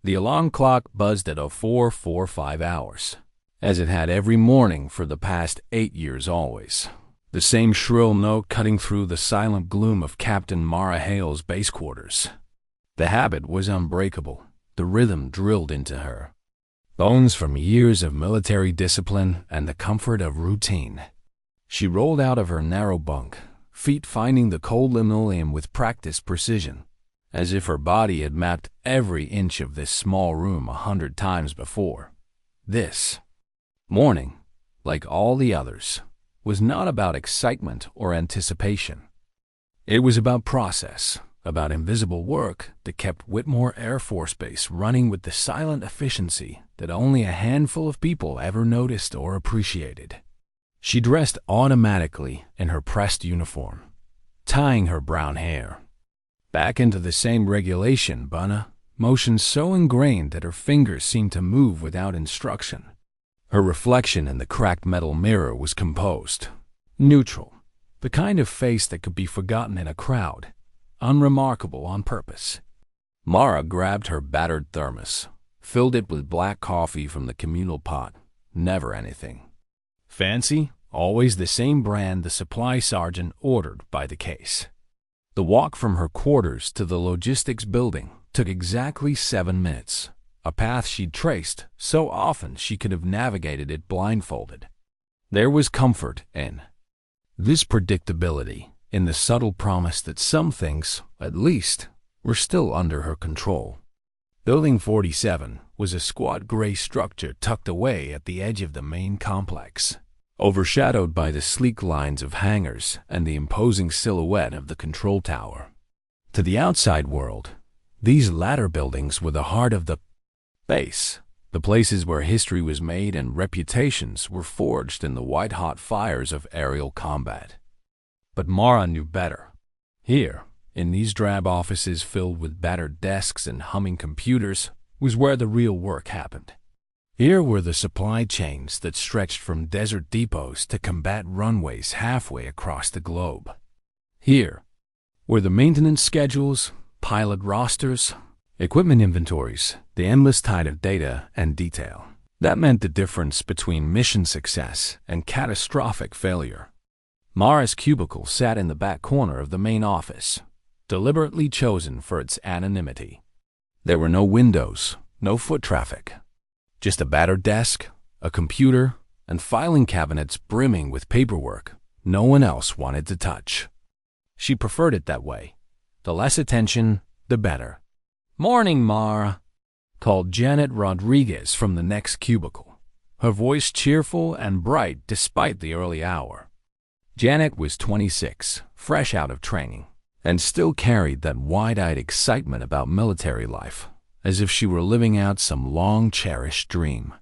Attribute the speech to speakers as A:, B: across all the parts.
A: The alarm clock buzzed at 04:45 hours, as it had every morning for the past 8 years always. The same shrill note cutting through the silent gloom of Captain Mara Hale's base quarters. The habit was unbreakable, the rhythm drilled into her bones from years of military discipline and the comfort of routine. She rolled out of her narrow bunk, feet finding the cold linoleum with practiced precision, as if her body had mapped every inch of this small room 100 times before. This morning, like all the others, was not about excitement or anticipation. It was about process, about invisible work that kept Whitmore Air Force Base running with the silent efficiency that only a handful of people ever noticed or appreciated. She dressed automatically in her pressed uniform, tying her brown hair back into the same regulation bun, motion so ingrained that her fingers seemed to move without instruction. Her reflection in the cracked metal mirror was composed, neutral, the kind of face that could be forgotten in a crowd, unremarkable on purpose. Mara grabbed her battered thermos, filled it with black coffee from the communal pot. Never anything fancy, always the same brand the supply sergeant ordered by the case. The walk from her quarters to the logistics building took exactly 7 minutes, a path she'd traced so often she could have navigated it blindfolded. There was comfort in this predictability, in the subtle promise that some things, at least, were still under her control. Building 47 was a squat gray structure tucked away at the edge of the main complex, overshadowed by the sleek lines of hangars and the imposing silhouette of the control tower. To the outside world, these latter buildings were the heart of the base, the places where history was made and reputations were forged in the white-hot fires of aerial combat. But Mara knew better. Here, in these drab offices filled with battered desks and humming computers, was where the real work happened. Here were the supply chains that stretched from desert depots to combat runways halfway across the globe. Here were the maintenance schedules, pilot rosters, equipment inventories, the endless tide of data and detail. That meant the difference between mission success and catastrophic failure. Mara's cubicle sat in the back corner of the main office, deliberately chosen for its anonymity. There were no windows, no foot traffic. Just a battered desk, a computer, and filing cabinets brimming with paperwork no one else wanted to touch. She preferred it that way. The less attention, the better. "Morning, Mara," called Janet Rodriguez from the next cubicle, her voice cheerful and bright despite the early hour. Janet was 26, fresh out of training, and still carried that wide-eyed excitement about military life, as if she were living out some long-cherished dream.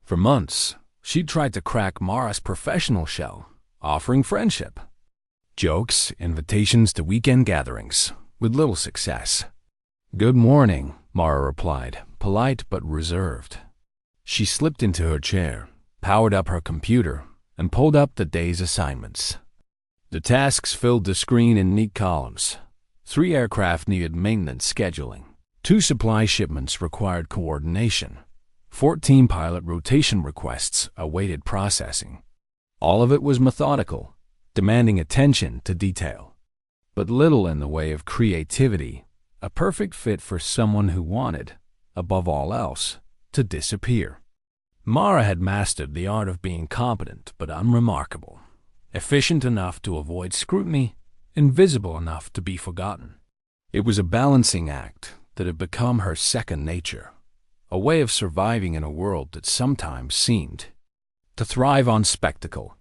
A: For months, she'd tried to crack Mara's professional shell, offering friendship, jokes, invitations to weekend gatherings, with little success. "Good morning," Mara replied, polite but reserved. She slipped into her chair, powered up her computer, and pulled up the day's assignments. The tasks filled the screen in neat columns. 3 aircraft needed maintenance scheduling. 2 supply shipments required coordination. 14 pilot rotation requests awaited processing. All of it was methodical, demanding attention to detail, but little in the way of creativity, a perfect fit for someone who wanted, above all else, to disappear. Mara had mastered the art of being competent but unremarkable, efficient enough to avoid scrutiny, invisible enough to be forgotten. It was a balancing act that had become her second nature, a way of surviving in a world that sometimes seemed to thrive on spectacle.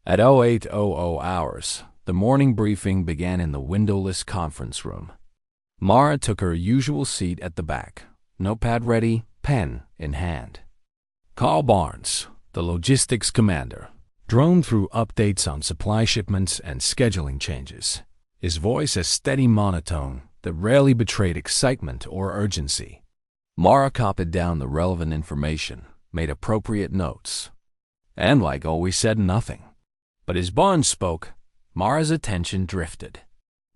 A: At 08:00 hours, the morning briefing began in the windowless conference room. Mara took her usual seat at the back, notepad ready, pen in hand. Carl Barnes, the logistics commander, droned through updates on supply shipments and scheduling changes, his voice a steady monotone that rarely betrayed excitement or urgency. Mara copied down the relevant information, made appropriate notes, and like always said nothing. But as Barnes spoke, Mara's attention drifted.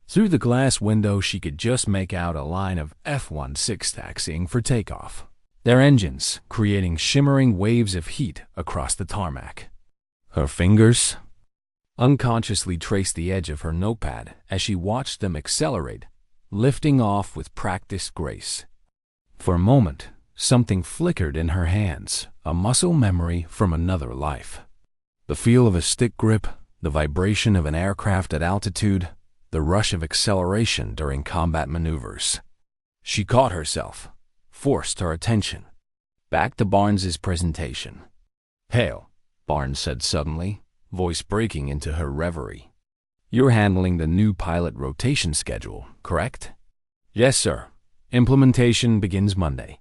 A: Through the glass window, she could just make out a line of F-16 taxiing for takeoff, their engines creating shimmering waves of heat across the tarmac. Her fingers unconsciously traced the edge of her notepad as she watched them accelerate, lifting off with practiced grace. For a moment, something flickered in her hands, a muscle memory from another life. The feel of a stick grip, the vibration of an aircraft at altitude, the rush of acceleration during combat maneuvers. She caught herself, forced her attention. Back to Barnes's presentation. "Hale," Barnes said suddenly, voice breaking into her reverie. "You're handling the new pilot rotation schedule, correct?" "Yes, sir. Implementation begins Monday."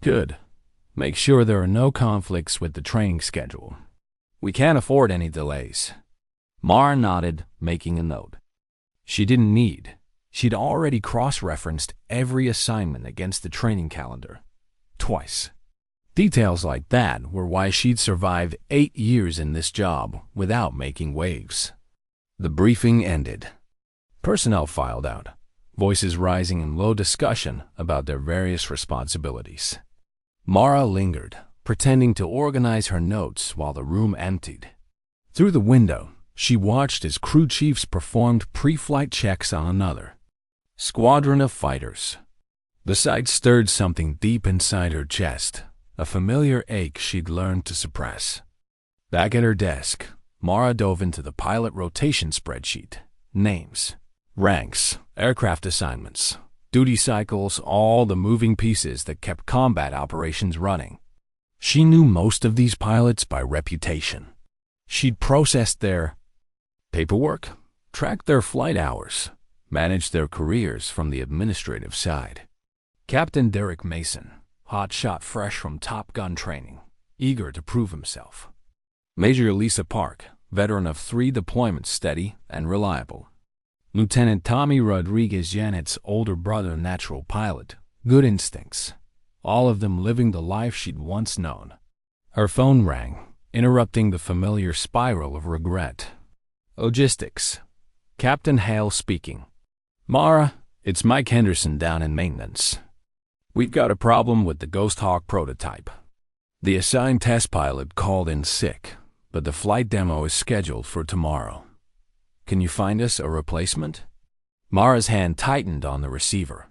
A: "Good. Make sure there are no conflicts with the training schedule. We can't afford any delays." Mara nodded, making a note. She didn't need. She'd already cross-referenced every assignment against the training calendar. Twice. Details like that were why she'd survived 8 years in this job without making waves. The briefing ended. Personnel filed out, voices rising in low discussion about their various responsibilities. Mara lingered, pretending to organize her notes while the room emptied. Through the window, she watched as crew chiefs performed pre-flight checks on another squadron of fighters. The sight stirred something deep inside her chest, a familiar ache she'd learned to suppress. Back at her desk, Mara dove into the pilot rotation spreadsheet. Names, ranks, aircraft assignments, duty cycles, all the moving pieces that kept combat operations running. She knew most of these pilots by reputation. She'd processed their paperwork, tracked their flight hours, managed their careers from the administrative side. Captain Derek Mason, hotshot fresh from Top Gun training, eager to prove himself. Major Lisa Park, veteran of 3 deployments, steady and reliable. Lieutenant Tommy Rodriguez, Janet's older brother, natural pilot, good instincts. All of them living the life she'd once known. Her phone rang, interrupting the familiar spiral of regret. Logistics. Captain Hale speaking. "Mara, it's Mike Henderson down in maintenance. We've got a problem with the Ghost Hawk prototype. The assigned test pilot called in sick, but the flight demo is scheduled for tomorrow. Can you find us a replacement?" Mara's hand tightened on the receiver.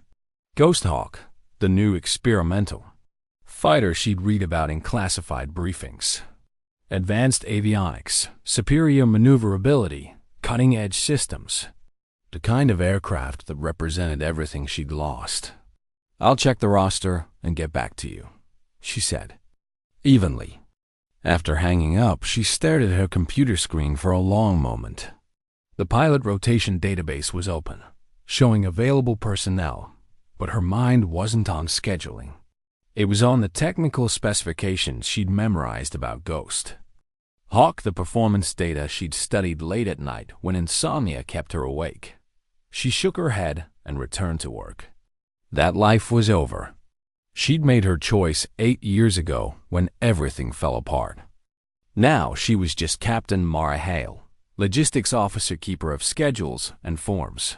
A: Ghost Hawk, the new experimental fighter she'd read about in classified briefings. Advanced avionics, superior maneuverability, cutting-edge systems. The kind of aircraft that represented everything she'd lost. "I'll check the roster and get back to you," she said, evenly. After hanging up, she stared at her computer screen for a long moment. The pilot rotation database was open, showing available personnel, but her mind wasn't on scheduling. It was on the technical specifications she'd memorized about Ghost Hawk, the performance data she'd studied late at night when insomnia kept her awake. She shook her head and returned to work. That life was over. She'd made her choice 8 years ago when everything fell apart. Now she was just Captain Mara Hale, logistics officer, keeper of schedules and forms.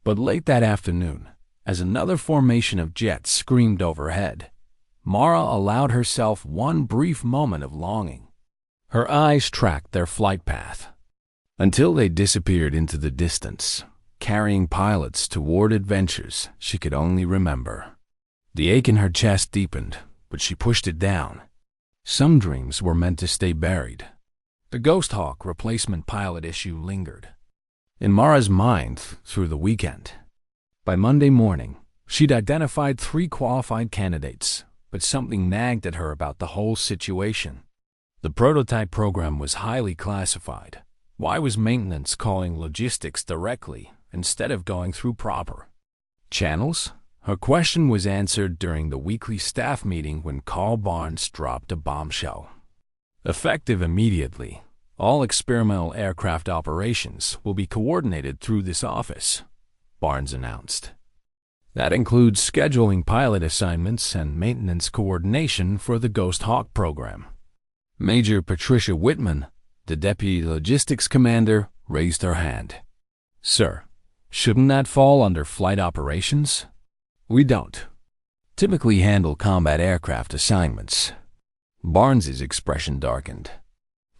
A: But late that afternoon, as another formation of jets screamed overhead, Mara allowed herself one brief moment of longing. Her eyes tracked their flight path until they disappeared into the distance, carrying pilots toward adventures she could only remember. The ache in her chest deepened, but she pushed it down. Some dreams were meant to stay buried. The Ghost Hawk replacement pilot issue lingered in Mara's mind through the weekend. By Monday morning, she'd identified 3 qualified candidates, but something nagged at her about the whole situation. The prototype program was highly classified. Why was maintenance calling logistics directly instead of going through proper channels? Her question was answered during the weekly staff meeting when Carl Barnes dropped a bombshell. Effective immediately, all experimental aircraft operations will be coordinated through this office, Barnes announced. That includes scheduling pilot assignments and maintenance coordination for the Ghost Hawk program. Major Patricia Whitman, the deputy logistics commander, raised her hand. "Sir, Shouldn't that fall under flight operations? We don't typically handle combat aircraft assignments. Barnes's expression darkened.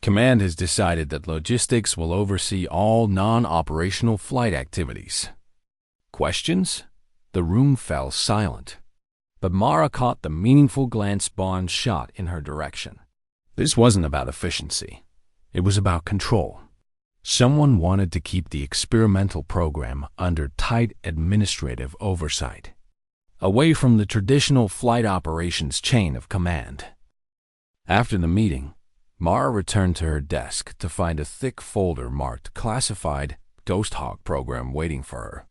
A: Command has decided that logistics will oversee all non-operational flight activities. Questions? The room fell silent. But Mara caught the meaningful glance Barnes shot in her direction. This wasn't about efficiency. It was about control. Someone wanted to keep the experimental program under tight administrative oversight, away from the traditional flight operations chain of command. After the meeting, Mara returned to her desk to find a thick folder marked Classified Ghost Hawk Program waiting for her.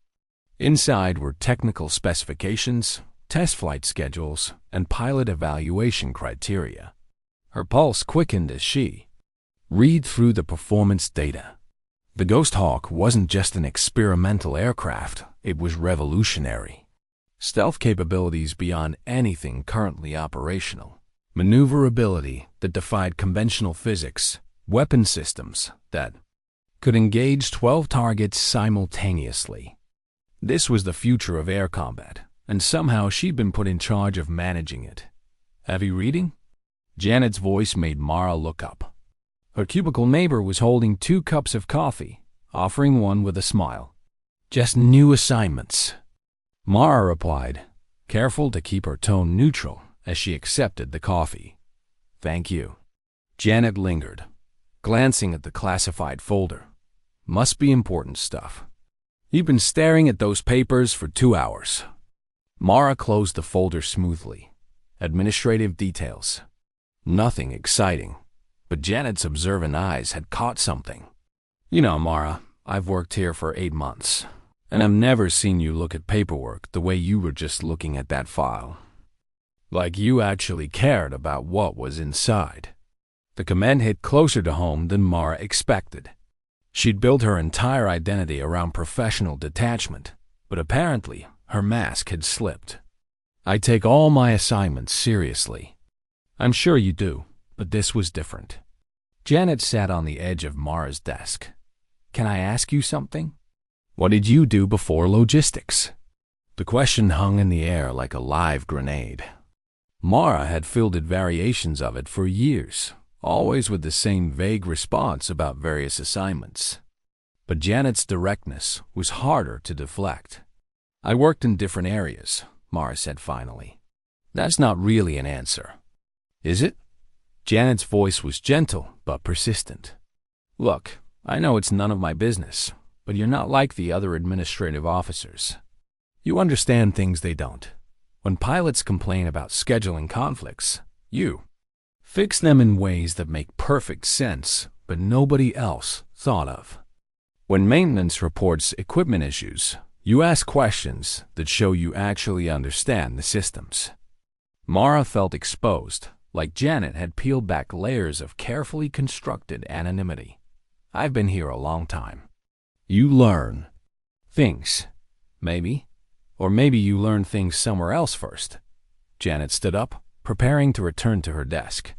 A: Inside were technical specifications, test flight schedules, and pilot evaluation criteria. Her pulse quickened as she read through the performance data. The Ghost Hawk wasn't just an experimental aircraft, it was revolutionary. Stealth capabilities beyond anything currently operational. Maneuverability that defied conventional physics. Weapon systems that could engage 12 targets simultaneously. This was the future of air combat, and somehow she'd been put in charge of managing it. Heavy reading? Janet's voice made Mara look up. Her cubicle neighbor was holding 2 cups of coffee, offering one with a smile. Just new assignments. Mara replied, careful to keep her tone neutral as she accepted the coffee. Thank you. Janet lingered, glancing at the classified folder. Must be important stuff. You've been staring at those papers for 2 hours. Mara closed the folder smoothly. Administrative details. Nothing exciting, but Janet's observant eyes had caught something. You know, Mara, I've worked here for 8 months, and I've never seen you look at paperwork the way you were just looking at that file. Like you actually cared about what was inside. The comment hit closer to home than Mara expected. She'd built her entire identity around professional detachment, but apparently her mask had slipped. I take all my assignments seriously. I'm sure you do, but this was different. Janet sat on the edge of Mara's desk. Can I ask you something? What did you do before logistics? The question hung in the air like a live grenade. Mara had fielded variations of it for years, always with the same vague response about various assignments. But Janet's directness was harder to deflect. I worked in different areas, Mara said finally. That's not really an answer. Is it? Janet's voice was gentle but persistent. Look, I know it's none of my business, but you're not like the other administrative officers. You understand things they don't. When pilots complain about scheduling conflicts, you fix them in ways that make perfect sense, but nobody else thought of. When maintenance reports equipment issues, you ask questions that show you actually understand the systems. Mara felt exposed, like Janet had peeled back layers of carefully constructed anonymity. I've been here a long time. You learn things, maybe. Or maybe you learn things somewhere else first. Janet stood up, preparing to return to her desk.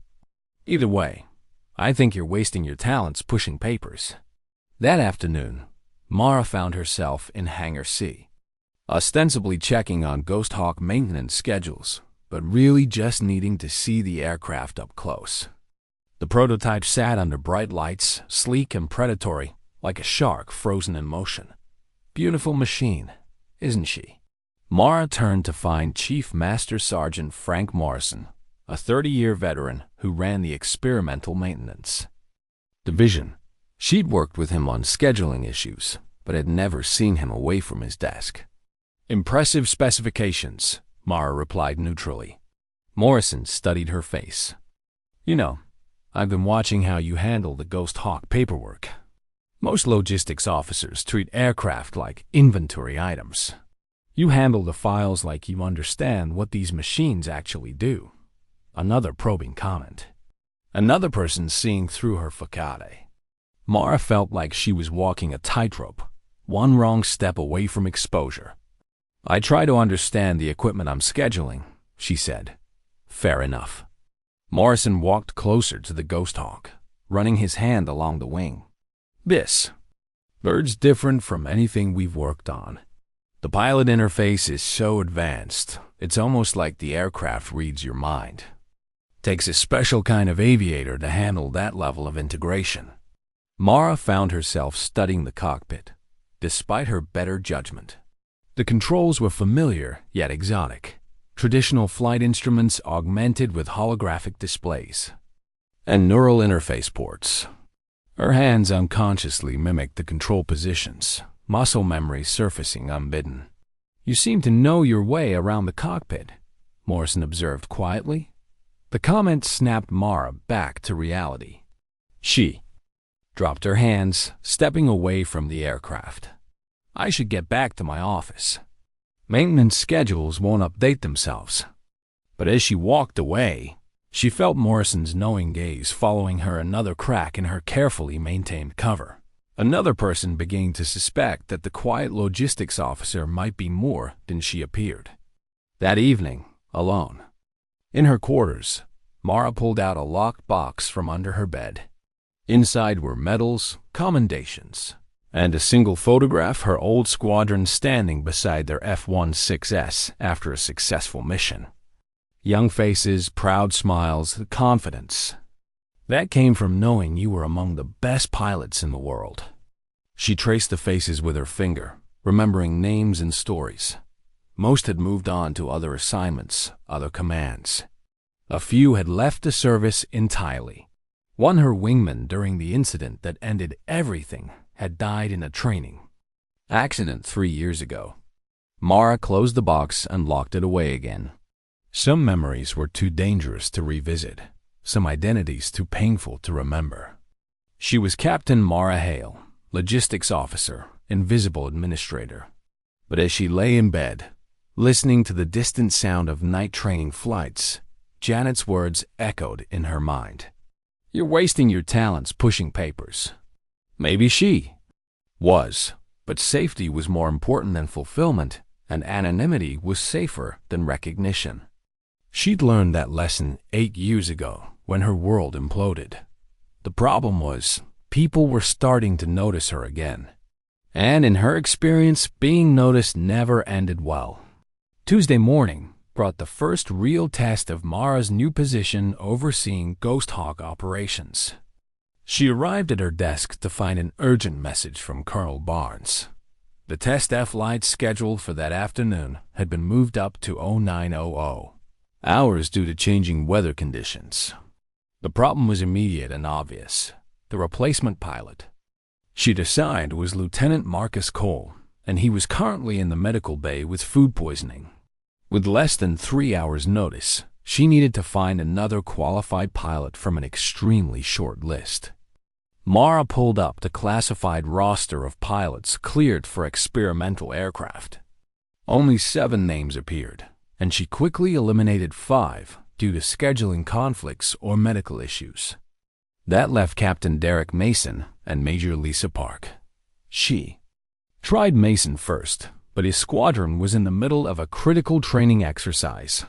A: Either way, I think you're wasting your talents pushing papers. That afternoon, Mara found herself in Hangar C, ostensibly checking on Ghost Hawk maintenance schedules, but really just needing to see the aircraft up close. The prototype sat under bright lights, sleek and predatory, like a shark frozen in motion. Beautiful machine, isn't she? Mara turned to find Chief Master Sergeant Frank Morrison, a 30-year veteran who ran the experimental maintenance division. She'd worked with him on scheduling issues, but had never seen him away from his desk. Impressive specifications, Mara replied neutrally. Morrison studied her face. You know, I've been watching how you handle the Ghost Hawk paperwork. Most logistics officers treat aircraft like inventory items. You handle the files like you understand what these machines actually do. Another probing comment. Another person seeing through her facade. Mara felt like she was walking a tightrope, one wrong step away from exposure. I try to understand the equipment I'm scheduling, she said. Fair enough. Morrison walked closer to the Ghost Hawk, running his hand along the wing. This Bird's different from anything we've worked on. The pilot interface is so advanced, it's almost like the aircraft reads your mind. Takes a special kind of aviator to handle that level of integration. Mara found herself studying the cockpit, despite her better judgment. The controls were familiar yet exotic. Traditional flight instruments augmented with holographic displays and neural interface ports. Her hands unconsciously mimicked the control positions, muscle memory surfacing unbidden. "You seem to know your way around the cockpit," Morrison observed quietly. The comment snapped Mara back to reality. She dropped her hands, stepping away from the aircraft. "I should get back to my office. Maintenance schedules won't update themselves." But as she walked away, she felt Morrison's knowing gaze following her another crack in her carefully maintained cover. Another person began to suspect that the quiet logistics officer might be more than she appeared. That evening, alone, in her quarters, Mara pulled out a locked box from under her bed. Inside were medals, commendations, and a single photograph her old squadron standing beside their F-16S after a successful mission. Young faces, proud smiles, confidence. That came from knowing you were among the best pilots in the world. She traced the faces with her finger, remembering names and stories. Most had moved on to other assignments, other commands. A few had left the service entirely. One, her wingman during the incident that ended everything, had died in a training accident 3 years ago. Mara closed the box and locked it away again. Some memories were too dangerous to revisit, some identities too painful to remember. She was Captain Mara Hale, logistics officer, invisible administrator. But as she lay in bed, listening to the distant sound of night training flights, Janet's words echoed in her mind. "You're wasting your talents pushing papers." Maybe she was, but safety was more important than fulfillment, and anonymity was safer than recognition. She'd learned that lesson 8 years ago when her world imploded. The problem was, people were starting to notice her again. And in her experience, being noticed never ended well. Tuesday morning brought the first real test of Mara's new position overseeing Ghost Hawk operations. She arrived at her desk to find an urgent message from Colonel Barnes. The test flight scheduled for that afternoon had been moved up to 0900 hours due to changing weather conditions. The problem was immediate and obvious. The replacement pilot she'd assigned was Lieutenant Marcus Cole, and he was currently in the medical bay with food poisoning. With less than 3 hours' notice, she needed to find another qualified pilot from an extremely short list. Mara pulled up the classified roster of pilots cleared for experimental aircraft. Only 7 names appeared, and she quickly eliminated 5 due to scheduling conflicts or medical issues. That left Captain Derek Mason and Major Lisa Park. She tried Mason first, but his squadron was in the middle of a critical training exercise.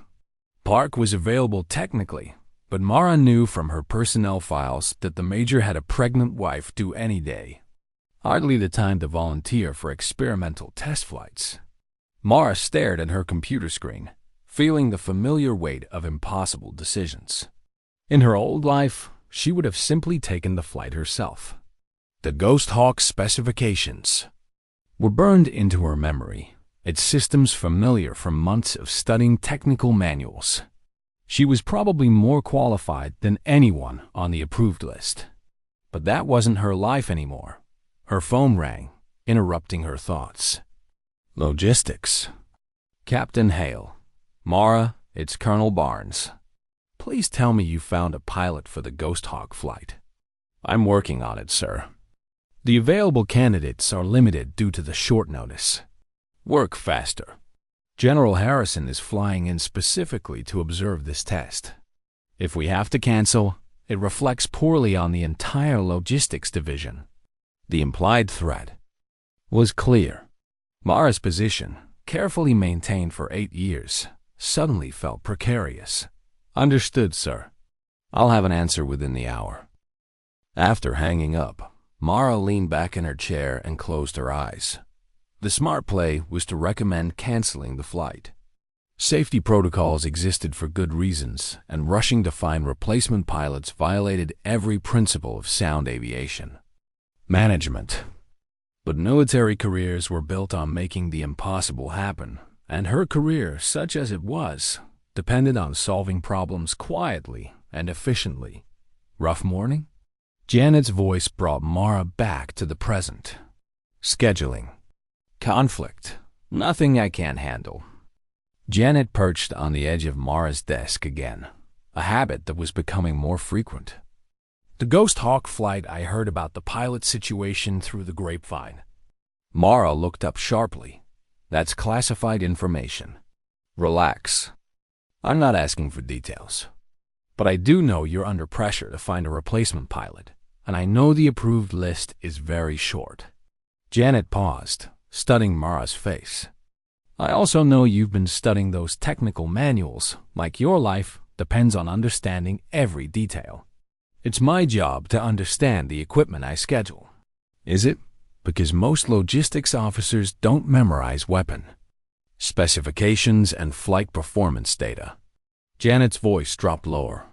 A: Park was available technically, but Mara knew from her personnel files that the major had a pregnant wife due any day. Hardly the time to volunteer for experimental test flights. Mara stared at her computer screen, feeling the familiar weight of impossible decisions. In her old life, she would have simply taken the flight herself. The Ghost Hawk specifications were burned into her memory, its systems familiar from months of studying technical manuals. She was probably more qualified than anyone on the approved list. But that wasn't her life anymore. Her phone rang, interrupting her thoughts. Logistics. Captain Hale. Mara, it's Colonel Barnes. Please tell me you found a pilot for the Ghost Hawk flight. I'm working on it, sir. The available candidates are limited due to the short notice. Work faster. General Harrison is flying in specifically to observe this test. If we have to cancel, it reflects poorly on the entire logistics division. The implied threat was clear. Mara's position, carefully maintained for 8 years, suddenly felt precarious. Understood, sir. I'll have an answer within the hour. After hanging up, Mara leaned back in her chair and closed her eyes. The smart play was to recommend canceling the flight. Safety protocols existed for good reasons, and rushing to find replacement pilots violated every principle of sound aviation management. But military careers were built on making the impossible happen, and her career, such as it was, depended on solving problems quietly and efficiently. Rough morning? Janet's voice brought Mara back to the present. Scheduling. Conflict. Nothing I can't handle. Janet perched on the edge of Mara's desk again, a habit that was becoming more frequent. The Ghost Hawk flight, I heard about the pilot situation through the grapevine. Mara looked up sharply. That's classified information. Relax. I'm not asking for details. But I do know you're under pressure to find a replacement pilot, and I know the approved list is very short. Janet paused, studying Mara's face. I also know you've been studying those technical manuals, like your life depends on understanding every detail. It's my job to understand the equipment I schedule. Is it? Because most logistics officers don't memorize weapon specifications and flight performance data. Janet's voice dropped lower.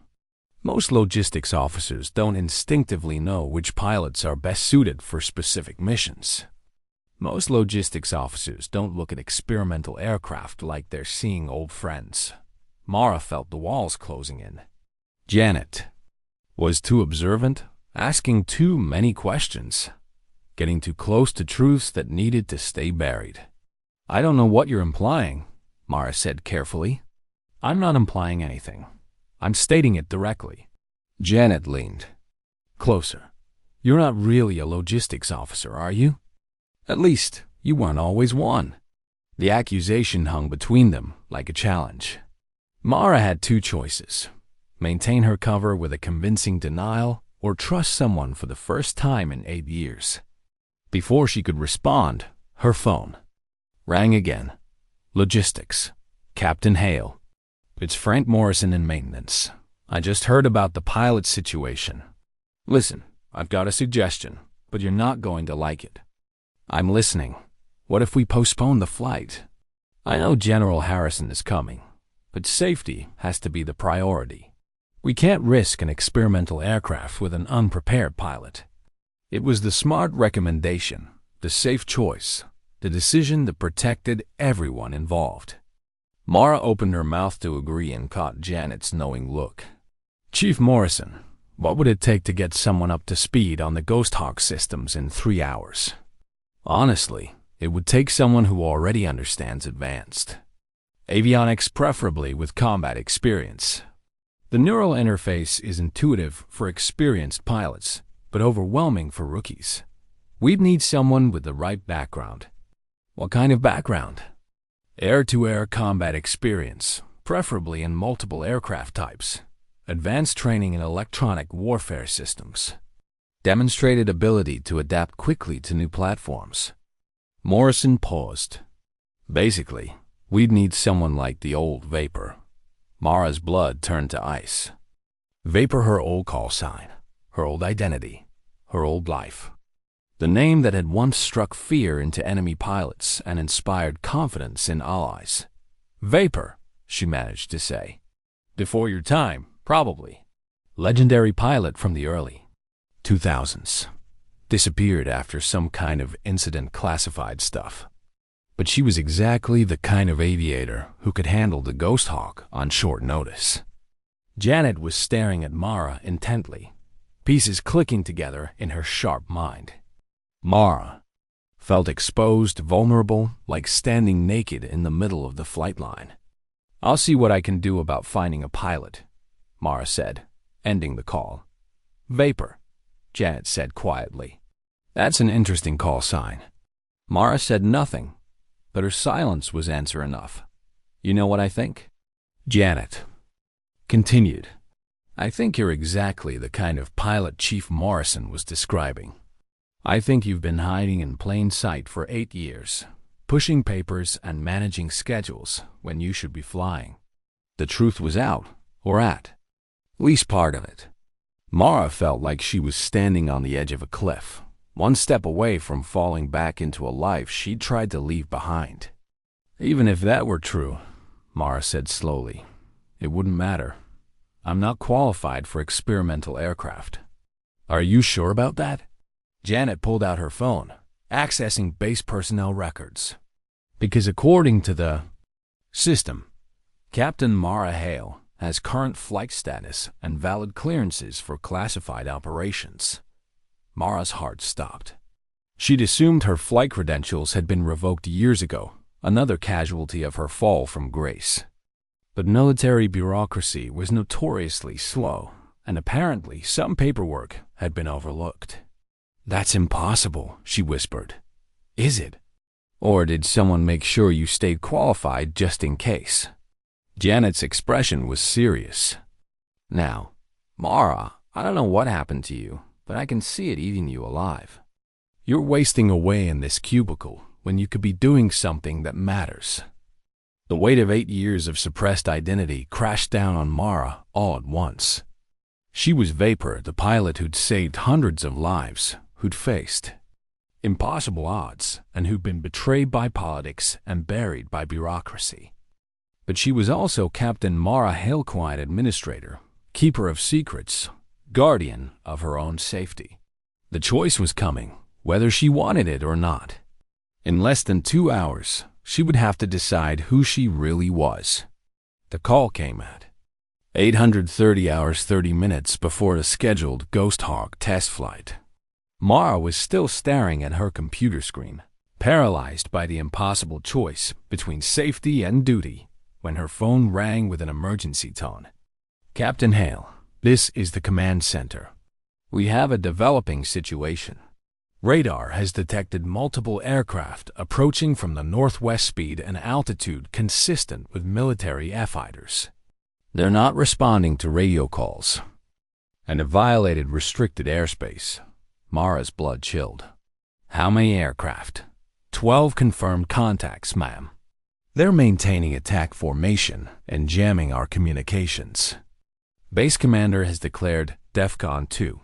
A: Most logistics officers don't instinctively know which pilots are best suited for specific missions. Most logistics officers don't look at experimental aircraft like they're seeing old friends. Mara felt the walls closing in. Janet was too observant, asking too many questions, getting too close to truths that needed to stay buried. I don't know what you're implying, Mara said carefully. I'm not implying anything. I'm stating it directly. Janet leaned closer. You're not really a logistics officer, are you? At least, you weren't always one. The accusation hung between them like a challenge. Mara had two choices: maintain her cover with a convincing denial or trust someone for the first time in 8 years. Before she could respond, her phone rang again. Logistics. Captain Hale. It's Frank Morrison in maintenance. I just heard about the pilot situation. Listen, I've got a suggestion, but you're not going to like it. I'm listening. What if we postpone the flight? I know General Harrison is coming, but safety has to be the priority. We can't risk an experimental aircraft with an unprepared pilot. It was the smart recommendation, the safe choice, the decision that protected everyone involved. Mara opened her mouth to agree and caught Janet's knowing look. Chief Morrison, what would it take to get someone up to speed on the Ghost Hawk systems in 3 hours? Honestly, it would take someone who already understands advanced avionics, preferably with combat experience. The neural interface is intuitive for experienced pilots, but overwhelming for rookies. We'd need someone with the right background. What kind of background? Air-to-air combat experience, preferably in multiple aircraft types. Advanced training in electronic warfare systems. Demonstrated ability to adapt quickly to new platforms. Morrison paused. Basically, we'd need someone like the old Vapor. Mara's blood turned to ice. Vapor, her old call sign, her old identity, her old life. The name that had once struck fear into enemy pilots and inspired confidence in allies. Vapor, she managed to say. Before your time, probably. Legendary pilot from the early 2000s. Disappeared after some kind of incident, classified stuff. But she was exactly the kind of aviator who could handle the Ghost Hawk on short notice. Janet was staring at Mara intently, pieces clicking together in her sharp mind. Mara felt exposed, vulnerable, like standing naked in the middle of the flight line. I'll see what I can do about finding a pilot, Mara said, ending the call. Vapor, Janet said quietly. That's an interesting call sign. Mara said nothing, but her silence was answer enough. You know what I think? Janet continued. I think you're exactly the kind of pilot Chief Morrison was describing. I think you've been hiding in plain sight for 8 years, pushing papers and managing schedules when you should be flying. The truth was out, or at least part of it. Mara felt like she was standing on the edge of a cliff, one step away from falling back into a life she'd tried to leave behind. Even if that were true, Mara said slowly, it wouldn't matter. I'm not qualified for experimental aircraft. Are you sure about that? Janet pulled out her phone, accessing base personnel records. Because according to the system, Captain Mara Hale has current flight status and valid clearances for classified operations. Mara's heart stopped. She'd assumed her flight credentials had been revoked years ago, another casualty of her fall from grace. But military bureaucracy was notoriously slow, and apparently some paperwork had been overlooked. That's impossible, she whispered. Is it? Or did someone make sure you stayed qualified just in case? Janet's expression was serious. Now, Mara, I don't know what happened to you, but I can see it eating you alive. You're wasting away in this cubicle when you could be doing something that matters. The weight of 8 years of suppressed identity crashed down on Mara all at once. She was Vapor, the pilot who'd saved hundreds of lives, who'd faced impossible odds, and who'd been betrayed by politics and buried by bureaucracy. But she was also Captain Mara Halequine, administrator, keeper of secrets, guardian of her own safety. The choice was coming, whether she wanted it or not. In less than 2 hours, she would have to decide who she really was. The call came at 830 hours 30 minutes before the scheduled Ghost Hawk test flight. Mara was still staring at her computer screen, paralyzed by the impossible choice between safety and duty, when her phone rang with an emergency tone. Captain Hale, this is the command center. We have a developing situation. Radar has detected multiple aircraft approaching from the northwest, speed and altitude consistent with military F-fighters. They're not responding to radio calls, and have violated restricted airspace. Mara's blood chilled. How many aircraft? 12 confirmed contacts, ma'am. They're maintaining attack formation and jamming our communications. Base commander has declared DEFCON 2.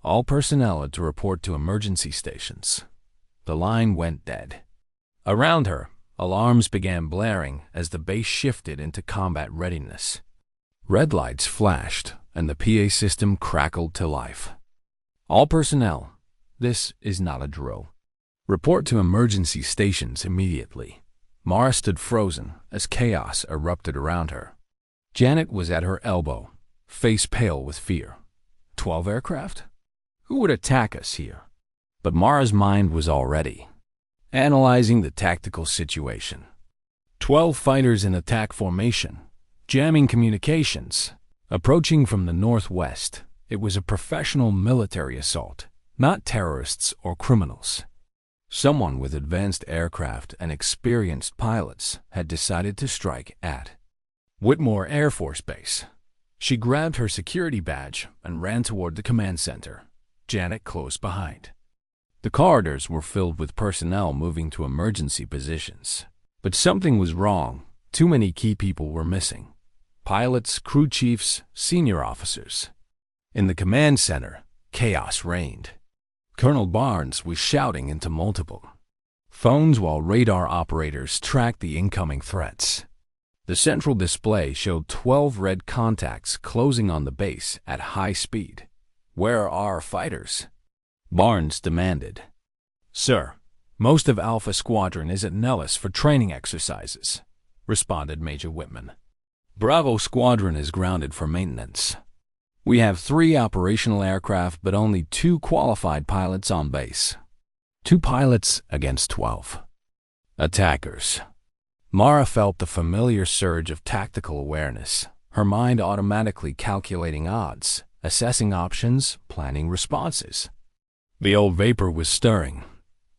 A: All personnel are to report to emergency stations. The line went dead. Around her, alarms began blaring as the base shifted into combat readiness. Red lights flashed, and the PA system crackled to life. All personnel, this is not a drill. Report to emergency stations immediately. Mara stood frozen as chaos erupted around her. Janet was at her elbow, face pale with fear. 12 aircraft? Who would attack us here? But Mara's mind was already analyzing the tactical situation. 12 fighters in attack formation, jamming communications, approaching from the northwest. It was a professional military assault, not terrorists or criminals. Someone with advanced aircraft and experienced pilots had decided to strike at Whitmore Air Force Base. She grabbed her security badge and ran toward the command center. Janet close behind. The corridors were filled with personnel moving to emergency positions. But something was wrong. Too many key people were missing. Pilots, crew chiefs, senior officers. In the command center, chaos reigned. Colonel Barnes was shouting into multiple phones while radar operators tracked the incoming threats. The central display showed 12 red contacts closing on the base at high speed. Where are our fighters? Barnes demanded. Sir, most of Alpha Squadron is at Nellis for training exercises, responded Major Whitman. Bravo Squadron is grounded for maintenance. We have 3 operational aircraft but only 2 qualified pilots on base. 2 pilots against 12. Attackers. Mara felt the familiar surge of tactical awareness, her mind automatically calculating odds, assessing options, planning responses. The old Vapor was stirring,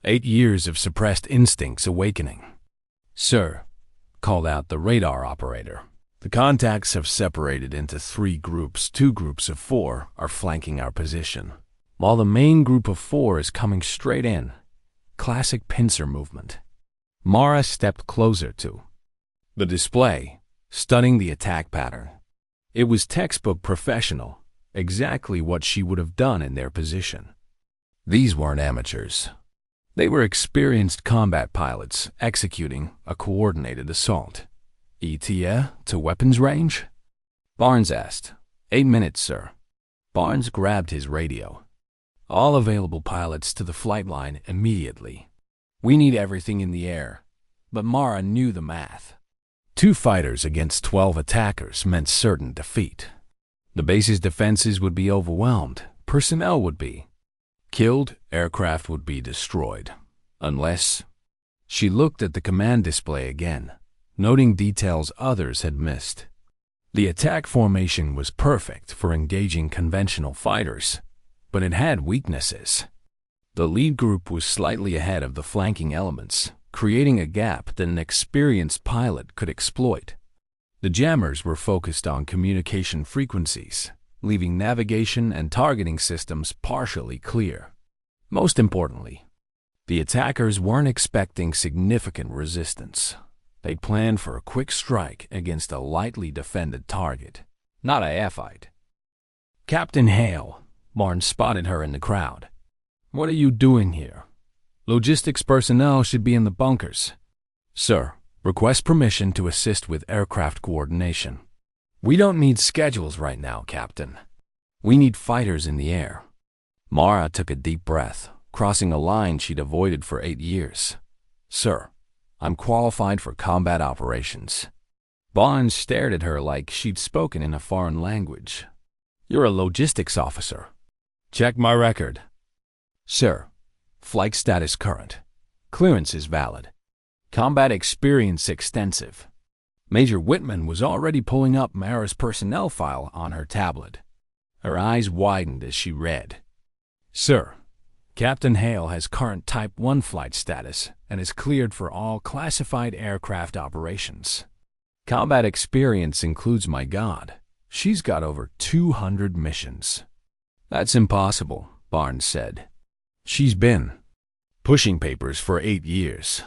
A: 8 years of suppressed instincts awakening. Sir, called out the radar operator. The contacts have separated into 3 groups. 2 groups of 4 are flanking our position, while the main group of 4 is coming straight in. Classic pincer movement. Mara stepped closer to the display, studying the attack pattern. It was textbook professional, exactly what she would have done in their position. These weren't amateurs. They were experienced combat pilots executing a coordinated assault. ETA to weapons range? Barnes asked. 8 minutes, sir. Barnes grabbed his radio. All available pilots to the flight line immediately. We need everything in the air. But Mara knew the math. 2 fighters against 12 attackers meant certain defeat. The base's defenses would be overwhelmed. Personnel would be killed. Aircraft would be destroyed. Unless... She looked at the command display again, noting details others had missed. The attack formation was perfect for engaging conventional fighters, but it had weaknesses. The lead group was slightly ahead of the flanking elements, creating a gap that an experienced pilot could exploit. The jammers were focused on communication frequencies, leaving navigation and targeting systems partially clear. Most importantly, the attackers weren't expecting significant resistance. They'd planned for a quick strike against a lightly defended target, not a fight. Captain Hale, Barnes spotted her in the crowd. What are you doing here? Logistics personnel should be in the bunkers. Sir, request permission to assist with aircraft coordination. We don't need schedules right now, Captain. We need fighters in the air. Mara took a deep breath, crossing a line she'd avoided for 8 years. Sir, I'm qualified for combat operations. Barnes stared at her like she'd spoken in a foreign language. You're a logistics officer. Check my record. Sir, flight status current. Clearance is valid. Combat experience extensive. Major Whitman was already pulling up Mara's personnel file on her tablet. Her eyes widened as she read. Sir, Captain Hale has current Type 1 flight status and is cleared for all classified aircraft operations. Combat experience includes my God. She's got over 200 missions. That's impossible, Barnes said. She's been pushing papers for 8 years.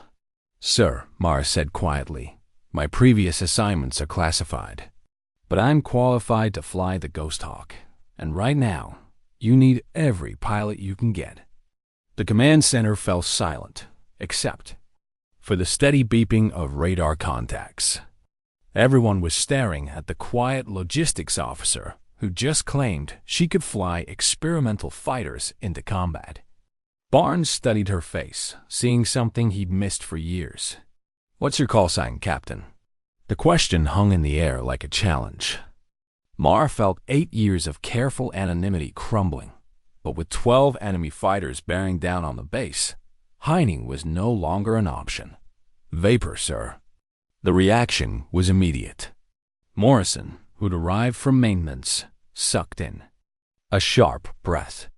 A: Sir, Mara said quietly, my previous assignments are classified. But I'm qualified to fly the Ghost Hawk, and right now, you need every pilot you can get. The command center fell silent, except for the steady beeping of radar contacts. Everyone was staring at the quiet logistics officer who just claimed she could fly experimental fighters into combat. Barnes studied her face, seeing something he'd missed for years. What's your call sign, Captain? The question hung in the air like a challenge. Mara felt 8 years of careful anonymity crumbling, but with 12 enemy fighters bearing down on the base, hiding was no longer an option. Vapor, sir. The reaction was immediate. Morrison, who'd arrived from maintenance, sucked in a sharp breath.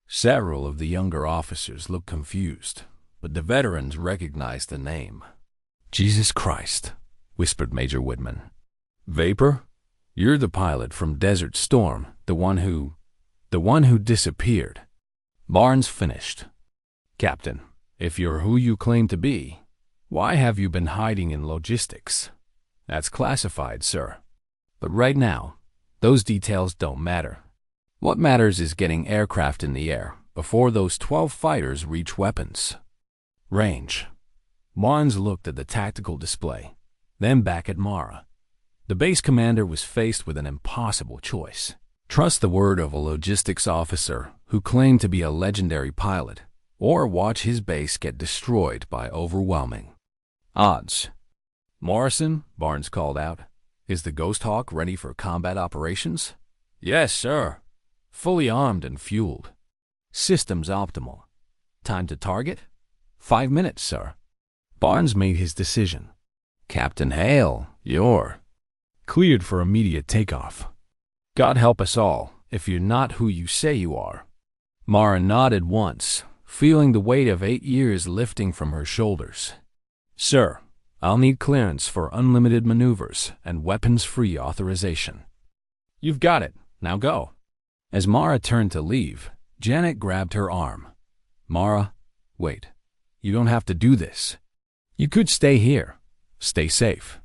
A: Several of the younger officers looked confused, but the veterans recognized the name. Jesus Christ, whispered Major Whitman. Vapor? You're the pilot from Desert Storm, the one who disappeared. Barnes finished. Captain, if you're who you claim to be, why have you been hiding in logistics? That's classified, sir. But right now, those details don't matter. What matters is getting aircraft in the air before those 12 fighters reach weapons. Range. Barnes looked at the tactical display, then back at Mara. The base commander was faced with an impossible choice. Trust the word of a logistics officer who claimed to be a legendary pilot, or watch his base get destroyed by overwhelming odds. Morrison, Barnes called out, is the Ghost Hawk ready for combat operations? Yes, sir. Fully armed and fueled. Systems optimal. Time to target? 5 minutes, sir. Barnes made his decision. Captain Hale, you're cleared for immediate takeoff. God help us all if you're not who you say you are. Mara nodded once, feeling the weight of 8 years lifting from her shoulders. Sir, I'll need clearance for unlimited maneuvers and weapons-free authorization. You've got it. Now go. As Mara turned to leave, Janet grabbed her arm. Mara, wait. You don't have to do this. You could stay here. Stay safe.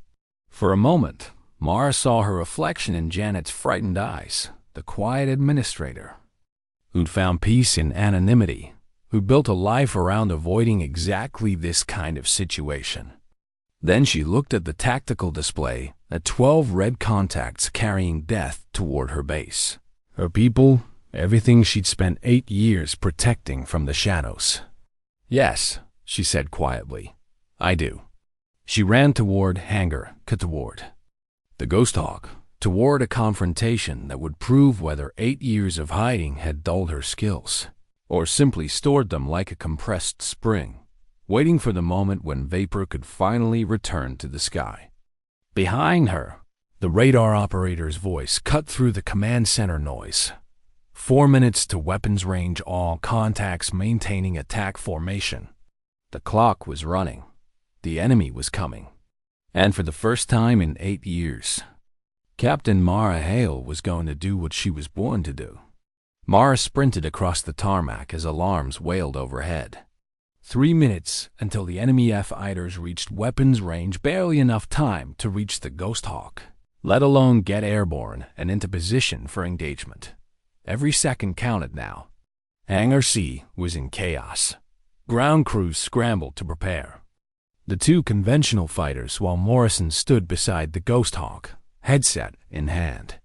A: For a moment, Mara saw her reflection in Janet's frightened eyes, the quiet administrator, who'd found peace in anonymity who built a life around avoiding exactly this kind of situation. Then she looked at the tactical display at 12 red contacts carrying death toward her base. Her people, everything she'd spent 8 years protecting from the shadows. "Yes," she said quietly. "I do." She ran toward hangar, toward the Ghost Hawk, toward a confrontation that would prove whether 8 years of hiding had dulled her skills, or simply stored them like a compressed spring, waiting for the moment when vapor could finally return to the sky. Behind her, the radar operator's voice cut through the command center noise. 4 minutes to weapons range, all contacts maintaining attack formation. The clock was running. The enemy was coming. And for the first time in 8 years, Captain Mara Hale was going to do what she was born to do. Mara sprinted across the tarmac as alarms wailed overhead. 3 minutes until the enemy F-fighters reached weapons range, barely enough time to reach the Ghost Hawk, let alone get airborne and into position for engagement. Every second counted now. Hangar C was in chaos. Ground crews scrambled to prepare. The two conventional fighters, while Morrison stood beside the Ghost Hawk, headset in hand.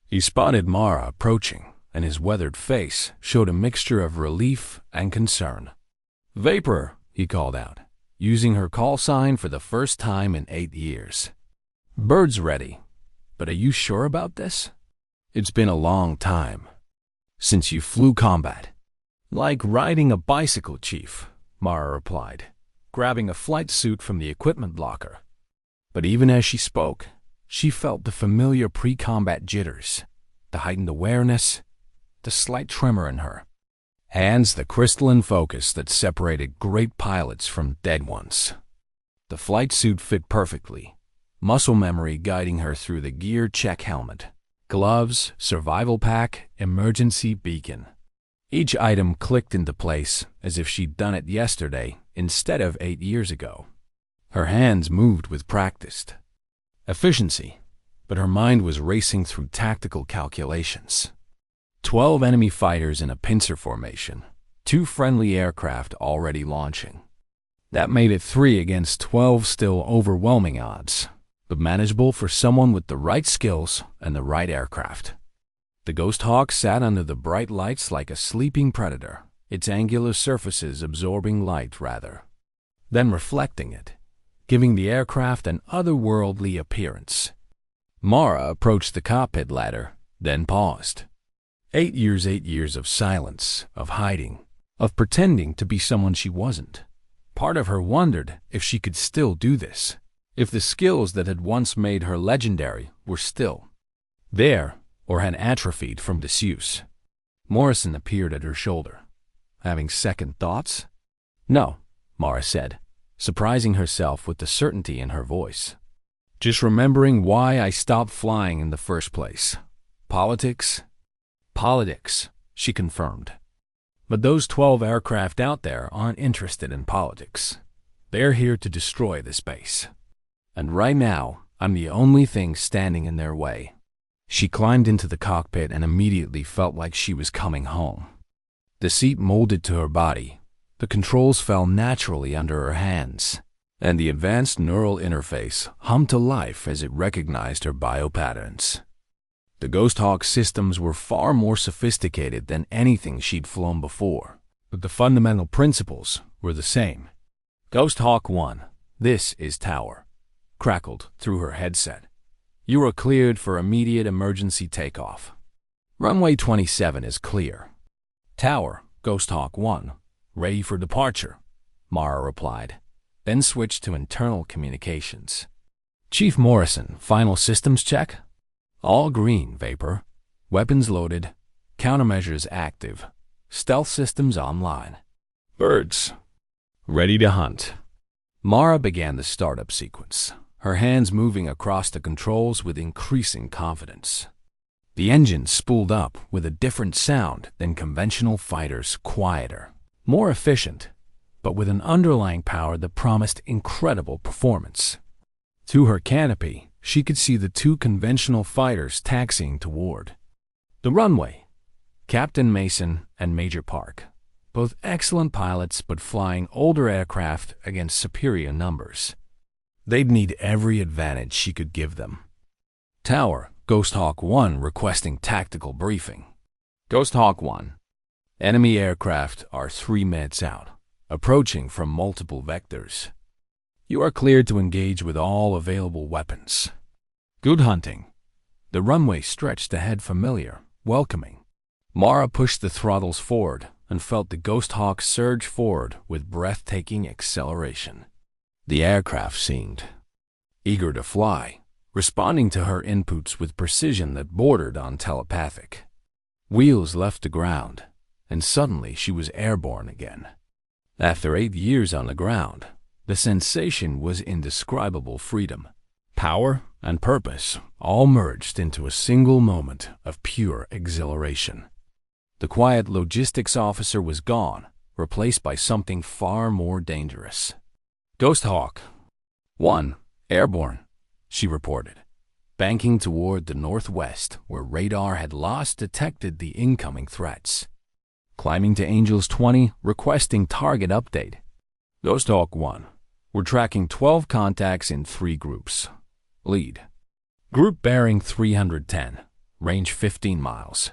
A: He spotted Mara approaching, and his weathered face showed a mixture of relief and concern. "Vapor," he called out, using her call sign for the first time in 8 years. "Bird's ready. But are you sure about this? It's been a long time since you flew combat." "Like riding a bicycle, Chief," Mara replied, grabbing a flight suit from the equipment locker. But even as she spoke, she felt the familiar pre-combat jitters, the heightened awareness, the slight tremor in her hands, the crystalline focus that separated great pilots from dead ones. The flight suit fit perfectly, muscle memory guiding her through the gear check helmet, gloves, survival pack, emergency beacon. Each item clicked into place as if she'd done it yesterday instead of 8 years ago. Her hands moved with practiced efficiency, but her mind was racing through tactical calculations. 12 enemy fighters in a pincer formation, 2 friendly aircraft already launching. That made it 3 against 12, still overwhelming odds, but manageable for someone with the right skills and the right aircraft. The Ghost Hawk sat under the bright lights like a sleeping predator, its angular surfaces absorbing light then reflecting it, giving the aircraft an otherworldly appearance. Mara approached the cockpit ladder, then paused. 8 years of silence, of hiding, of pretending to be someone she wasn't. Part of her wondered if she could still do this, if the skills that had once made her legendary were still there or had atrophied from disuse. Morrison appeared at her shoulder. "Having second thoughts?" "No," Mara said, surprising herself with the certainty in her voice. "Just remembering why I stopped flying in the first place. Politics?" "Politics," she confirmed. "But those 12 aircraft out there aren't interested in politics. They're here to destroy this base. And right now, I'm the only thing standing in their way." She climbed into the cockpit and immediately felt like she was coming home. The seat molded to her body, the controls fell naturally under her hands, and the advanced neural interface hummed to life as it recognized her biopatterns. The Ghost Hawk systems were far more sophisticated than anything she'd flown before, but the fundamental principles were the same. "Ghost Hawk 1, this is Tower," crackled through her headset. "You are cleared for immediate emergency takeoff. Runway 27 is clear." "Tower, Ghost Hawk 1, ready for departure," Mara replied, then switched to internal communications. "Chief Morrison, final systems check?" "All green, Vapor. Weapons loaded, countermeasures active, stealth systems online. Birds ready to hunt." Mara began the startup sequence, her hands moving across the controls with increasing confidence. The engine spooled up with a different sound than conventional fighters, quieter, more efficient, but with an underlying power that promised incredible performance. Through her canopy, she could see the 2 conventional fighters taxiing toward the runway, Captain Mason and Major Park. both excellent pilots but flying older aircraft against superior numbers. They'd need every advantage she could give them. Tower, Ghost Hawk 1 requesting tactical briefing. Ghost Hawk 1. Enemy aircraft are 3 minutes out, approaching from multiple vectors. You are cleared to engage with all available weapons. Good hunting. The runway stretched ahead familiar, welcoming. Mara pushed the throttles forward and felt the Ghost Hawk surge forward with breathtaking acceleration. The aircraft seemed eager to fly, responding to her inputs with precision that bordered on telepathic. Wheels left the ground, and suddenly she was airborne again. After 8 years on the ground, the sensation was indescribable freedom. Power and purpose all merged into a single moment of pure exhilaration. The quiet logistics officer was gone, replaced by something far more dangerous. Ghost Hawk 1, airborne, she reported, banking toward the northwest where radar had last detected the incoming threats. Climbing to Angels 20, requesting target update. Ghost Hawk 1, we're tracking 12 contacts in 3 groups. Lead. Group bearing 310, range 15 miles.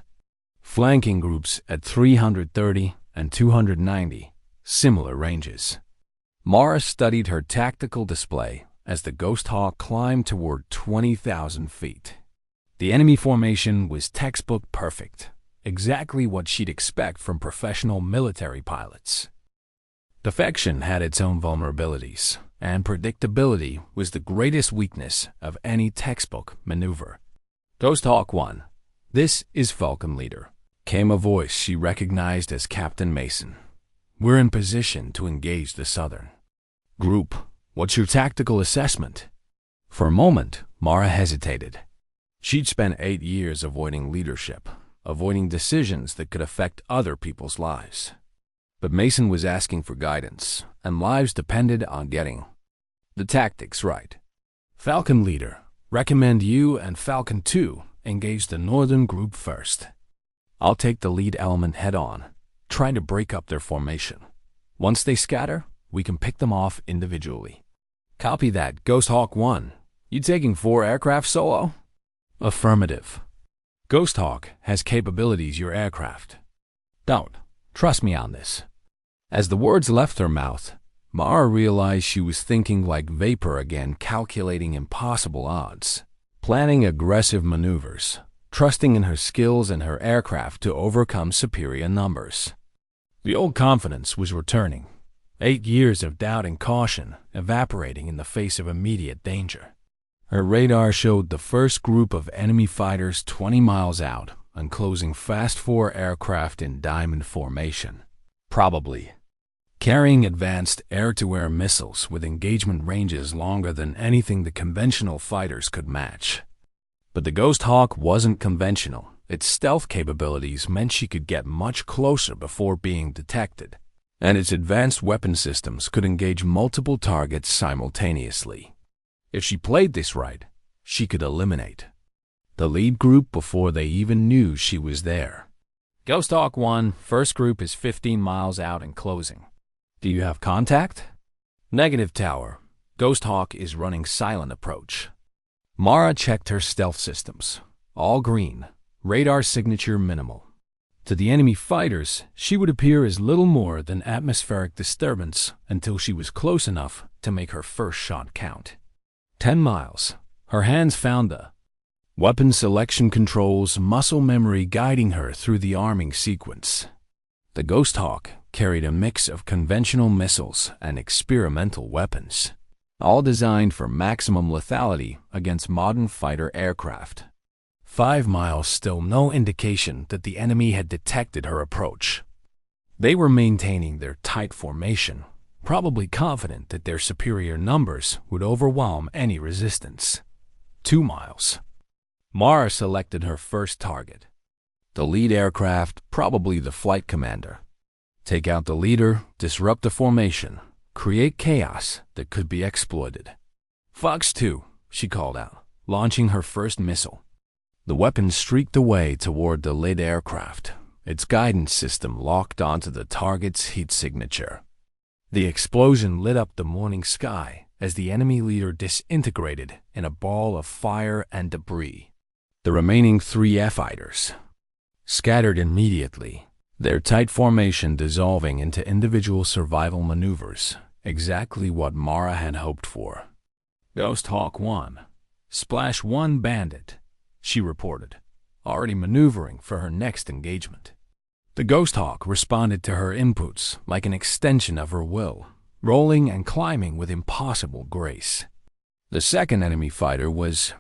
A: Flanking groups at 330 and 290, similar ranges. Mara studied her tactical display as the Ghost Hawk climbed toward 20,000 feet. The enemy formation was textbook perfect, exactly what she'd expect from professional military pilots. Defection had its own vulnerabilities, and predictability was the greatest weakness of any textbook maneuver. Ghost Hawk 1, this is Falcon Leader, came a voice she recognized as Captain Mason. We're in position to engage the Southern Group. What's your tactical assessment? For a moment, Mara hesitated. She'd spent 8 years avoiding leadership, avoiding decisions that could affect other people's lives. But Mason was asking for guidance, and lives depended on getting the tactics right. Falcon Leader, recommend you and Falcon 2 engage the Northern Group first. I'll take the lead element head-on, trying to break up their formation. Once they scatter, we can pick them off individually. Copy that, Ghost Hawk 1. You taking 4 aircraft solo? Affirmative. Ghost Hawk has capabilities your aircraft don't. Trust me on this. As the words left her mouth, Mara realized she was thinking like vapor again, calculating impossible odds, planning aggressive maneuvers, trusting in her skills and her aircraft to overcome superior numbers. The old confidence was returning, 8 years of doubt and caution evaporating in the face of immediate danger. Her radar showed the first group of enemy fighters 20 miles out and closing fast 4 aircraft in diamond formation, probably carrying advanced air-to-air missiles with engagement ranges longer than anything the conventional fighters could match. But the Ghost Hawk wasn't conventional. Its stealth capabilities meant she could get much closer before being detected, and its advanced weapon systems could engage multiple targets simultaneously. If she played this right, she could eliminate the lead group before they even knew she was there. Ghost Hawk 1, first group is 15 miles out and closing. Do you have contact? Negative, Tower. Ghost Hawk is running silent approach. Mara checked her stealth systems. All green. Radar signature minimal. To the enemy fighters, she would appear as little more than atmospheric disturbance until she was close enough to make her first shot count. 10 miles. Her hands found the weapon selection controls, muscle memory guiding her through the arming sequence. The Ghost Hawk carried a mix of conventional missiles and experimental weapons, all designed for maximum lethality against modern fighter aircraft. 5 miles, still no indication that the enemy had detected her approach. They were maintaining their tight formation, probably confident that their superior numbers would overwhelm any resistance. 2 miles. Mara selected her first target. The lead aircraft, probably the flight commander. Take out the leader, disrupt the formation, create chaos that could be exploited. Fox 2, she called out, launching her first missile. The weapon streaked away toward the lete aircraft, its guidance system locked onto the target's heat signature. The explosion lit up the morning sky as the enemy leader disintegrated in a ball of fire and debris. The remaining 3 F-fighters scattered immediately, their tight formation dissolving into individual survival maneuvers, exactly what Mara had hoped for. "Ghost Hawk 1, Splash 1 Bandit," she reported, already maneuvering for her next engagement. The Ghost Hawk responded to her inputs like an extension of her will, rolling and climbing with impossible grace. The second enemy fighter was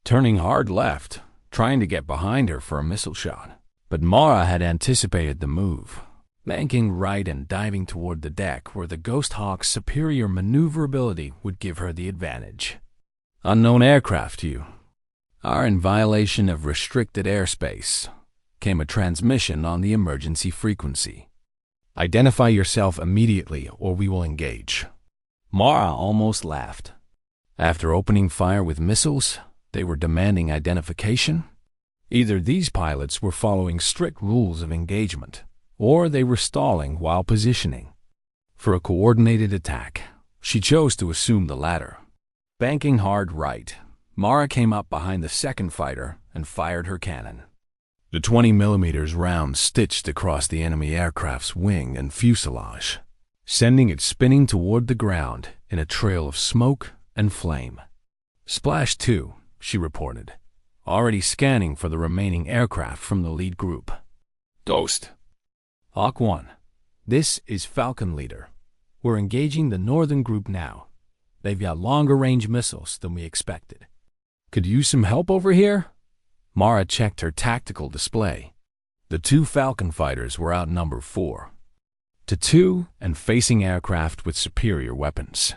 A: turning hard left, trying to get behind her for a missile shot. But Mara had anticipated the move, banking right and diving toward the deck where the Ghost Hawk's superior maneuverability would give her the advantage. "Unknown aircraft, you are in violation of restricted airspace," came a transmission on the emergency frequency. "Identify yourself immediately or we will engage." Mara almost laughed. After opening fire with missiles, they were demanding identification? Either these pilots were following strict rules of engagement, or they were stalling while positioning. For a coordinated attack, she chose to assume the latter. Banking hard right, Mara came up behind the second fighter and fired her cannon. The 20mm round stitched across the enemy aircraft's wing and fuselage, sending it spinning toward the ground in a trail of smoke and flame. "Splash 2, she reported, already scanning for the remaining aircraft from the lead group. "Ghost Hawk 1, this is Falcon Leader. We're engaging the northern group now. They've got longer range missiles than we expected. Could use some help over here?" Mara checked her tactical display. The 2 Falcon fighters were outnumbered 4-2 and facing aircraft with superior weapons.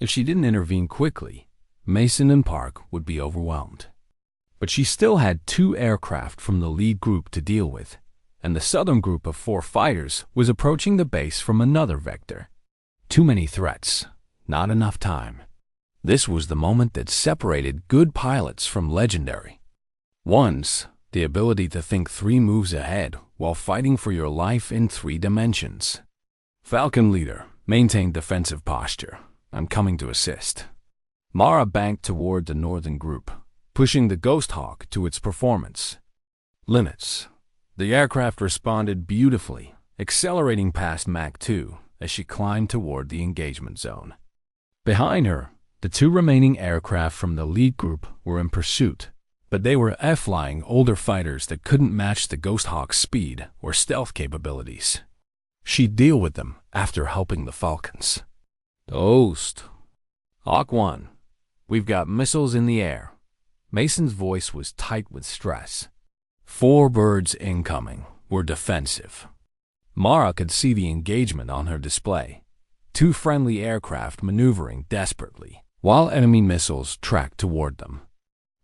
A: If she didn't intervene quickly, Mason and Park would be overwhelmed. But she still had 2 aircraft from the lead group to deal with, and the southern group of 4 fighters was approaching the base from another vector. Too many threats, not enough time. This was the moment that separated good pilots from legendary ones, the ability to think 3 moves ahead while fighting for your life in 3 dimensions. "Falcon Leader, maintain defensive posture. I'm coming to assist." Mara banked toward the northern group, pushing the Ghost Hawk to its performance limits. The aircraft responded beautifully, accelerating past Mach 2 as she climbed toward the engagement zone. Behind her, the 2 remaining aircraft from the lead group were in pursuit, but they were F-flying older fighters that couldn't match the Ghost Hawk's speed or stealth capabilities. She'd deal with them after helping the Falcons. "Ghost Hawk 1, we've got missiles in the air." Mason's voice was tight with stress. 4 birds incoming were defensive. Mara could see the engagement on her display. 2 friendly aircraft maneuvering desperately, while enemy missiles tracked toward them.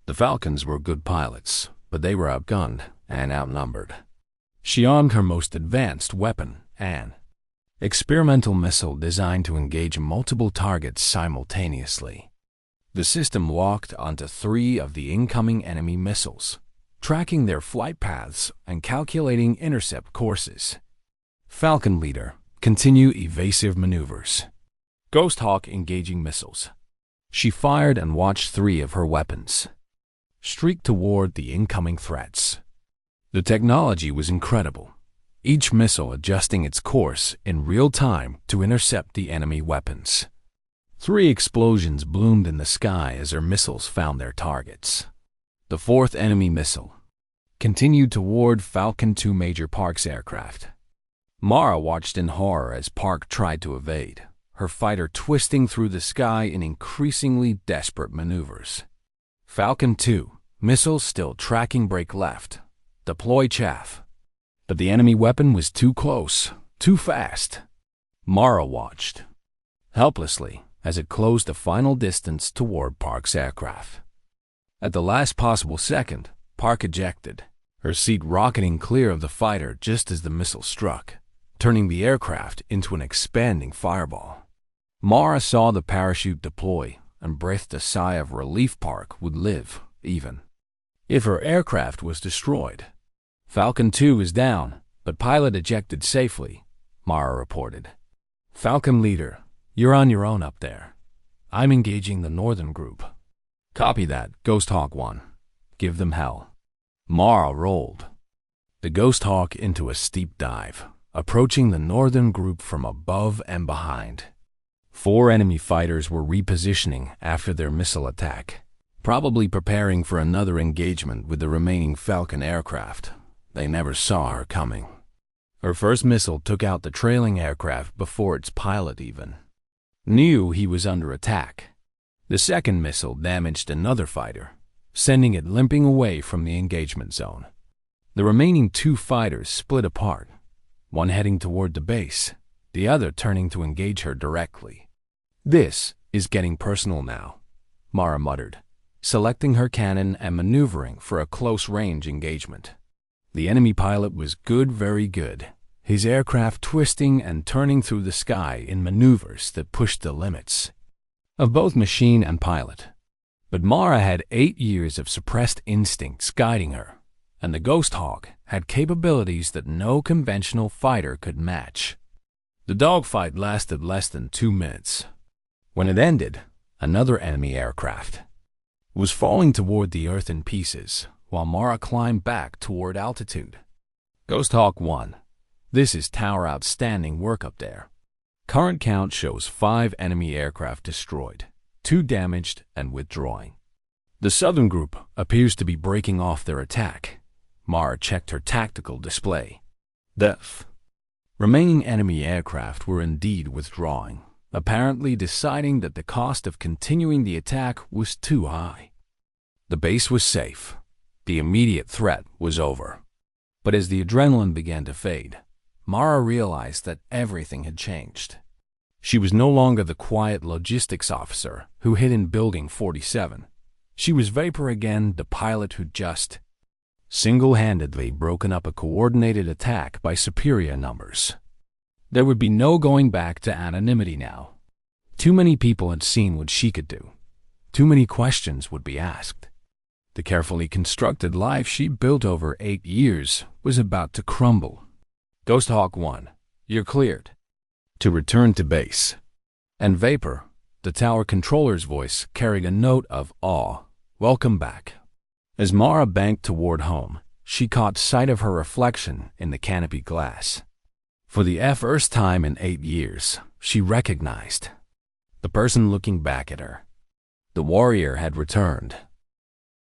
A: The Falcons were good pilots, but they were outgunned and outnumbered. She armed her most advanced weapon, an experimental missile designed to engage multiple targets simultaneously. The system locked onto 3 of the incoming enemy missiles, tracking their flight paths and calculating intercept courses. "Falcon Leader, continue evasive maneuvers." Ghost Hawk engaging missiles. She fired and watched 3 of her weapons streak toward the incoming threats. The technology was incredible, each missile adjusting its course in real time to intercept the enemy weapons. 3 explosions bloomed in the sky as her missiles found their targets. The 4th enemy missile continued toward Falcon 2 Major Park's aircraft. Mara watched in horror as Park tried to evade, her fighter twisting through the sky in increasingly desperate maneuvers. Falcon 2, missiles still tracking brake left. Deploy chaff. But the enemy weapon was too close, too fast. Mara watched helplessly as it closed the final distance toward Park's aircraft. At the last possible second, Park ejected, her seat rocketing clear of the fighter just as the missile struck, turning the aircraft into an expanding fireball. Mara saw the parachute deploy and breathed a sigh of relief. Park would live, even if her aircraft was destroyed. Falcon 2 is down, but pilot ejected safely, Mara reported. Falcon leader, you're on your own up there. I'm engaging the northern group. Copy that, Ghost Hawk 1. Give them hell. Mara rolled the Ghost Hawk into a steep dive, approaching the northern group from above and behind. 4 enemy fighters were repositioning after their missile attack, probably preparing for another engagement with the remaining Falcon aircraft. They never saw her coming. Her first missile took out the trailing aircraft before its pilot even knew he was under attack. The second missile damaged another fighter, sending it limping away from the engagement zone. The remaining 2 fighters split apart, one heading toward the base, the other turning to engage her directly. This is getting personal now, Mara muttered, selecting her cannon and maneuvering for a close-range engagement. The enemy pilot was good, very good, his aircraft twisting and turning through the sky in maneuvers that pushed the limits of both machine and pilot. But Mara had 8 years of suppressed instincts guiding her, and the Ghost Hawk had capabilities that no conventional fighter could match. The dogfight lasted less than 2 minutes. When it ended, another enemy aircraft was falling toward the earth in pieces, while Mara climbed back toward altitude. Ghost Hawk 1. This is tower outstanding work up there. Current count shows 5 enemy aircraft destroyed, 2 damaged and withdrawing. The southern group appears to be breaking off their attack. Mara checked her tactical display. The remaining enemy aircraft were indeed withdrawing, apparently deciding that the cost of continuing the attack was too high. The base was safe. The immediate threat was over. But as the adrenaline began to fade, Mara realized that everything had changed. She was no longer the quiet logistics officer who hid in Building 47. She was Vapor again, the pilot who just single-handedly broken up a coordinated attack by superior numbers. There would be no going back to anonymity now. Too many people had seen what she could do. Too many questions would be asked. The carefully constructed life she built over 8 years was about to crumble. Ghost Hawk 1, you're cleared to return to base. And Vapor, the tower controller's voice, carried a note of awe. Welcome back. As Mara banked toward home, she caught sight of her reflection in the canopy glass. For the first time in 8 years, she recognized the person looking back at her. The warrior had returned.